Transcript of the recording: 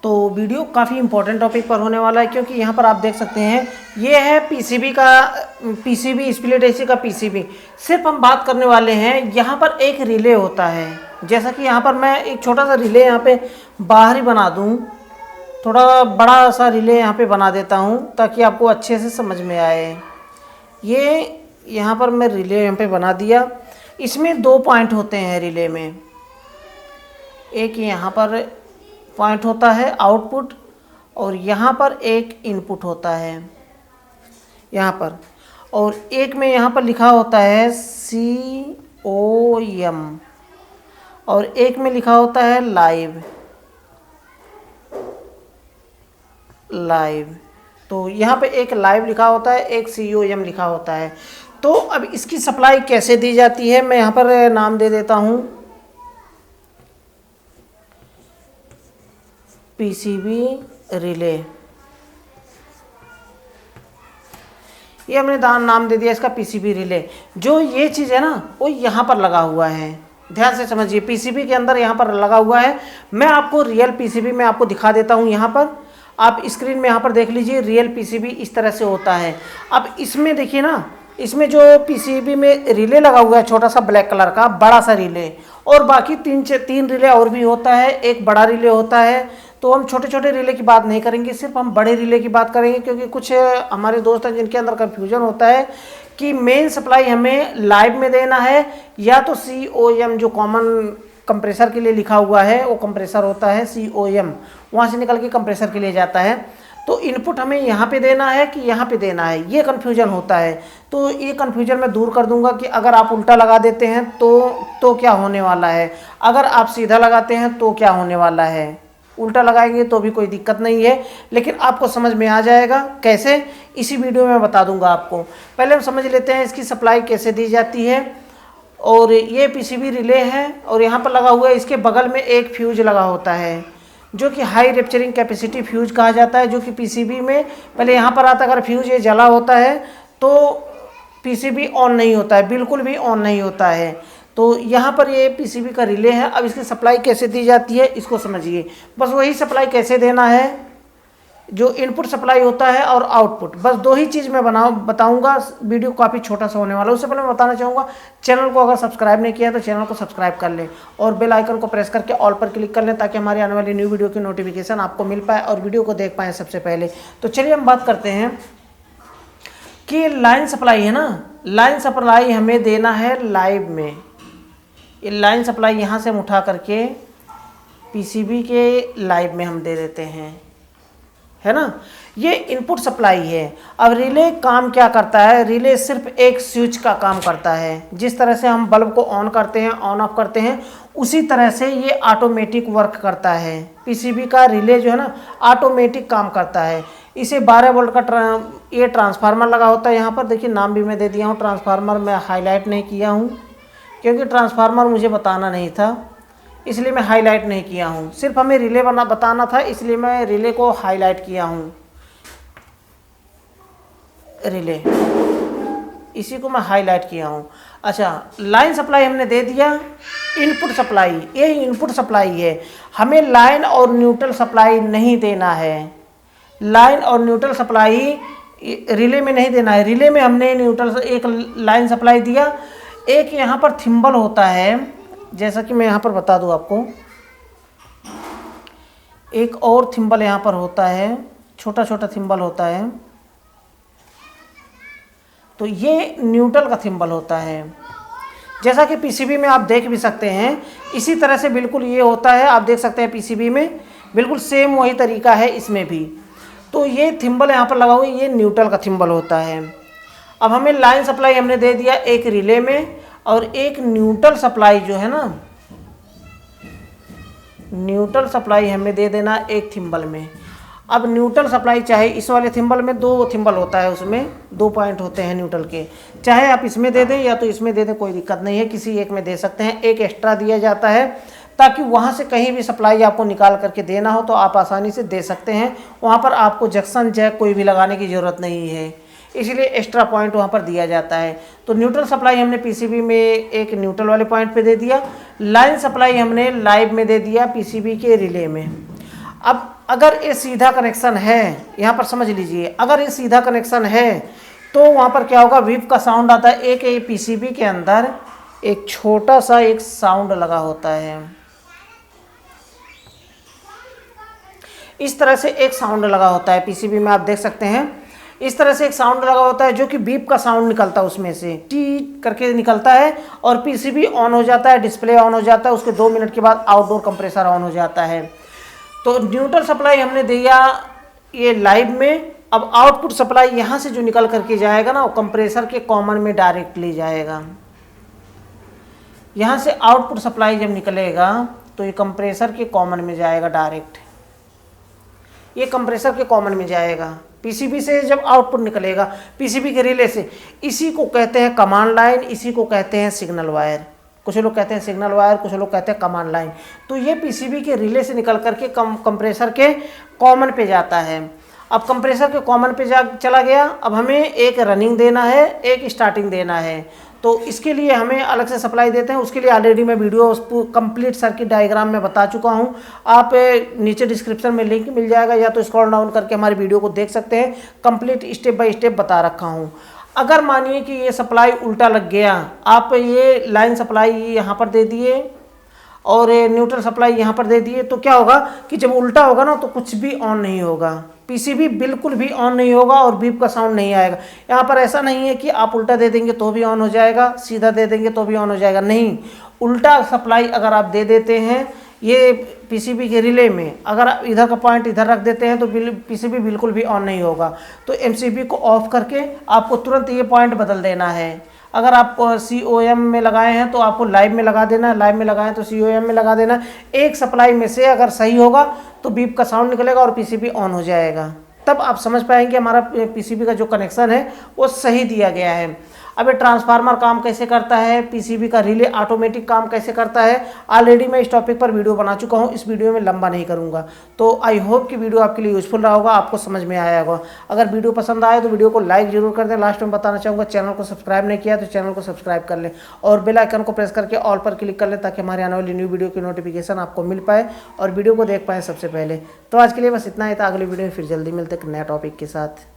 तो वीडियो काफ़ी important topic पर होने वाला है, क्योंकि यहाँ पर आप देख सकते हैं ये है पीसीबी स्प्लिट एसी का पीसीबी। सिर्फ हम बात करने वाले हैं यहाँ पर एक रिले होता है। जैसा कि यहाँ पर मैं एक छोटा सा रिले यहाँ पे बाहर ही बना दूँ, थोड़ा बड़ा सा रिले यहाँ पे बना देता हूँ ताकि आपको अच्छे से समझ में आए। ये यहाँ पर मैं रिले यहाँ पे बना दिया। इसमें 2 पॉइंट होते हैं रिले में, एक यहाँ पर पॉइंट होता है आउटपुट और यहाँ पर एक इनपुट होता है यहाँ पर, और एक में यहाँ पर लिखा होता है COM और एक में लिखा होता है लाइव। तो यहाँ पे एक लाइव लिखा होता है, एक COM लिखा होता है। तो अब इसकी सप्लाई कैसे दी जाती है, मैं यहाँ पर नाम दे देता हूँ पीसीबी रिले। ये हमने नाम दे दिया इसका पीसीबी रिले। जो ये चीज़ है ना वो यहाँ पर लगा हुआ है, ध्यान से समझिए। पीसीबी के अंदर यहाँ पर लगा हुआ है। मैं आपको रियल पीसीबी में आपको दिखा देता हूँ। यहाँ पर आप स्क्रीन में यहाँ पर देख लीजिए, रियल पीसीबी इस तरह से होता है। अब इसमें देखिए ना, इसमें जो पीसीबी में रिले लगा हुआ है छोटा सा ब्लैक कलर का बड़ा सा रिले, और बाकी तीन रिले और भी होता है, एक बड़ा रिले होता है। तो हम छोटे छोटे रिले की बात नहीं करेंगे, सिर्फ हम बड़े रिले की बात करेंगे, क्योंकि कुछ हमारे दोस्त हैं जिनके अंदर कन्फ्यूजन होता है कि मेन सप्लाई हमें लाइव में देना है या तो COM जो कॉमन कंप्रेसर के लिए लिखा हुआ है, वो कंप्रेसर होता है COM, वहाँ से निकल के कंप्रेसर के लिए जाता है। तो इनपुट हमें यहाँ पे देना है कि यहाँ पे देना है, ये कन्फ्यूजन होता है। तो ये कन्फ्यूजन मैं दूर कर दूंगा कि अगर आप उल्टा लगा देते हैं तो क्या होने वाला है, अगर आप सीधा लगाते हैं तो क्या होने वाला है। उल्टा लगाएंगे तो भी कोई दिक्कत नहीं है, लेकिन आपको समझ में आ जाएगा कैसे, इसी वीडियो में बता दूंगा आपको। पहले हम समझ लेते हैं इसकी सप्लाई कैसे दी जाती है। और ये पीसीबी रिले है और यहाँ पर लगा हुआ है, इसके बगल में एक फ्यूज लगा होता है जो कि हाई रेप्चरिंग कैपेसिटी फ्यूज कहा जाता है, जो कि पीसीबी में पहले यहाँ पर आता, अगर फ्यूज ये जला होता है तो पीसीबी ऑन नहीं होता है, बिल्कुल भी ऑन नहीं होता है। तो यहाँ पर ये पीसीबी का रिले है। अब इसकी सप्लाई कैसे दी जाती है इसको समझिए। बस वही सप्लाई कैसे देना है, जो इनपुट सप्लाई होता है और आउटपुट, बस 2 ही चीज़ मैं बताऊंगा। वीडियो काफ़ी छोटा सा होने वाला है। उससे पहले मैं बताना चाहूँगा, चैनल को अगर सब्सक्राइब नहीं किया तो चैनल को सब्सक्राइब कर लें और बेल आइकन को प्रेस करके ऑल पर क्लिक कर लें, ताकि हमारी आने वाली न्यू वीडियो की नोटिफिकेशन आपको मिल पाए और वीडियो को देख पाएँ सबसे पहले। तो चलिए हम बात करते हैं कि लाइन सप्लाई है ना, लाइन सप्लाई हमें देना है लाइव में। ये लाइन सप्लाई यहाँ से हम उठा करके पीसीबी के लाइव में हम दे देते हैं, है ना। ये इनपुट सप्लाई है। अब रिले काम क्या करता है, रिले सिर्फ एक स्विच का काम करता है। जिस तरह से हम बल्ब को ऑन करते हैं, ऑन ऑफ करते हैं, उसी तरह से ये ऑटोमेटिक वर्क करता है। पीसीबी का रिले जो है ना ऑटोमेटिक काम करता है। इसे 12 वोल्ट का ये ट्रांसफार्मर लगा होता है। यहाँ पर देखिए नाम भी मैं दे दिया हूँ, ट्रांसफार्मर मैं हाईलाइट नहीं किया हूँ क्योंकि ट्रांसफार्मर मुझे बताना नहीं था, इसलिए मैं हाईलाइट नहीं किया हूँ। सिर्फ हमें रिले बताना था, इसलिए मैं रिले को हाईलाइट किया हूँ। रिले इसी को मैं हाईलाइट किया हूँ। अच्छा, लाइन सप्लाई हमने दे दिया। इनपुट सप्लाई, ये इनपुट सप्लाई है। हमें लाइन और न्यूट्रल सप्लाई नहीं देना है। लाइन और न्यूट्रल सप्लाई रिले में नहीं देना है। रिले में हमने न्यूट्रल एक लाइन सप्लाई दिया। एक यहाँ पर थिम्बल होता है, जैसा कि मैं यहाँ पर बता दूँ आपको, एक और थिम्बल यहाँ पर होता है, छोटा छोटा थिम्बल होता है। तो ये न्यूट्रल का थिम्बल होता है, जैसा कि पीसीबी में आप देख भी सकते हैं। इसी तरह से बिल्कुल ये होता है, आप देख सकते हैं पीसीबी में बिल्कुल सेम वही तरीका है इसमें भी। तो ये थिम्बल यहाँ पर लगा हुआ है, ये न्यूट्रल का थिम्बल होता है। अब हमें लाइन सप्लाई हमने दे दिया एक रिले में, और एक न्यूट्रल सप्लाई जो है ना, न्यूट्रल सप्लाई हमें दे देना एक थिम्बल में। अब न्यूट्रल सप्लाई चाहे इस वाले थिम्बल में 2 थिम्बल होता है, उसमें 2 पॉइंट होते हैं न्यूट्रल के, चाहे आप इसमें दे दें या तो इसमें दे दें, कोई दिक्कत नहीं है, किसी एक में दे सकते हैं। एक एक्स्ट्रा दिया जाता है ताकि वहाँ से कहीं भी सप्लाई आपको निकाल करके देना हो तो आप आसानी से दे सकते हैं। वहाँ पर आपको जंक्शन जैक कोई भी लगाने की ज़रूरत नहीं है, इसलिए एक्स्ट्रा पॉइंट वहाँ पर दिया जाता है। तो न्यूट्रल सप्लाई हमने पीसीबी में एक न्यूट्रल वाले पॉइंट पे दे दिया। लाइन सप्लाई हमने लाइव में दे दिया पीसीबी के रिले में। अब अगर ये सीधा कनेक्शन है, यहाँ पर समझ लीजिए, अगर ये सीधा कनेक्शन है तो वहाँ पर क्या होगा, विप का साउंड आता है। एक पीसीबी के अंदर एक छोटा सा एक साउंड लगा होता है, इस तरह से एक साउंड लगा होता है पीसीबी में, आप देख सकते हैं। इस तरह से एक साउंड लगा होता है जो कि बीप का साउंड निकलता है, उसमें से टी करके निकलता है और पीसीबी ऑन हो जाता है, डिस्प्ले ऑन हो जाता है। उसके 2 मिनट के बाद आउटडोर कंप्रेसर ऑन हो जाता है। तो न्यूट्रल सप्लाई हमने दिया ये लाइव में। अब आउटपुट सप्लाई यहाँ से जो निकल करके जाएगा ना, वो कंप्रेसर के कॉमन में डायरेक्टली जाएगा। यहाँ से आउटपुट सप्लाई जब निकलेगा तो ये कंप्रेसर के कॉमन में जाएगा डायरेक्ट, ये कंप्रेसर के कॉमन में जाएगा। पीसीबी से जब आउटपुट निकलेगा पीसीबी के रिले से, इसी को कहते हैं कमांड लाइन, इसी को कहते हैं सिग्नल वायर। कुछ लोग कहते हैं सिग्नल वायर, कुछ लोग कहते हैं कमांड लाइन। तो ये पीसीबी के रिले से निकल करके कंप्रेसर के कॉमन पे जाता है। अब कंप्रेसर के कॉमन पे चला गया। अब हमें एक रनिंग देना है, एक स्टार्टिंग देना है। तो इसके लिए हमें अलग से सप्लाई देते हैं। उसके लिए ऑलरेडी मैं वीडियो कंप्लीट सर्किट डायग्राम में बता चुका हूं। आप नीचे डिस्क्रिप्शन में लिंक मिल जाएगा, या तो स्क्रॉल डाउन करके हमारी वीडियो को देख सकते हैं। कंप्लीट स्टेप बाय स्टेप बता रखा हूं। अगर मानिए कि ये सप्लाई उल्टा लग गया, आप ये लाइन सप्लाई यहाँ पर दे दिए और न्यूट्रल सप्लाई यहाँ पर दे दिए, तो क्या होगा कि जब उल्टा होगा ना तो कुछ भी ऑन नहीं होगा, पीसीबी बिल्कुल भी ऑन नहीं होगा और बीप का साउंड नहीं आएगा। यहाँ पर ऐसा नहीं है कि आप उल्टा दे देंगे तो भी ऑन हो जाएगा, सीधा दे देंगे तो भी ऑन हो जाएगा, नहीं। उल्टा सप्लाई अगर आप दे देते हैं ये पीसीबी के रिले में, अगर आप इधर का पॉइंट इधर रख देते हैं तो पीसीबी बिल्कुल भी ऑन नहीं होगा। तो एमसीबी को ऑफ करके आपको तुरंत ये पॉइंट बदल देना है। अगर आप COM में लगाए हैं तो आपको लाइव में लगा देना है, लाइव में लगाए तो COM में लगा देना। एक सप्लाई में से अगर सही होगा तो बीप का साउंड निकलेगा और पीसीबी ऑन हो जाएगा। तब आप समझ पाएंगे हमारा पीसीबी का जो कनेक्शन है वो सही दिया गया है। अब ये ट्रांसफार्मर काम कैसे करता है, पीसीबी का रिले ऑटोमेटिक काम कैसे करता है, ऑलरेडी मैं इस टॉपिक पर वीडियो बना चुका हूँ। इस वीडियो में लंबा नहीं करूँगा। तो आई होप कि वीडियो आपके लिए यूजफुल रहा होगा, आपको समझ में आया होगा। अगर वीडियो पसंद आए तो वीडियो को लाइक जरूर कर दें। लास्ट में बताना चाहूँगा, चैनल को सब्सक्राइब नहीं किया तो चैनल को सब्सक्राइब कर लें और बेल आइकन को प्रेस करके ऑल पर क्लिक कर लें, ताकि हमारे आने वाली न्यू वीडियो की नोटिफिकेशन आपको मिल पाए और वीडियो को देख पाएँ सबसे पहले। तो आज के लिए बस इतना ही था। अगली वीडियो में फिर जल्दी मिलते हैं नए टॉपिक के साथ।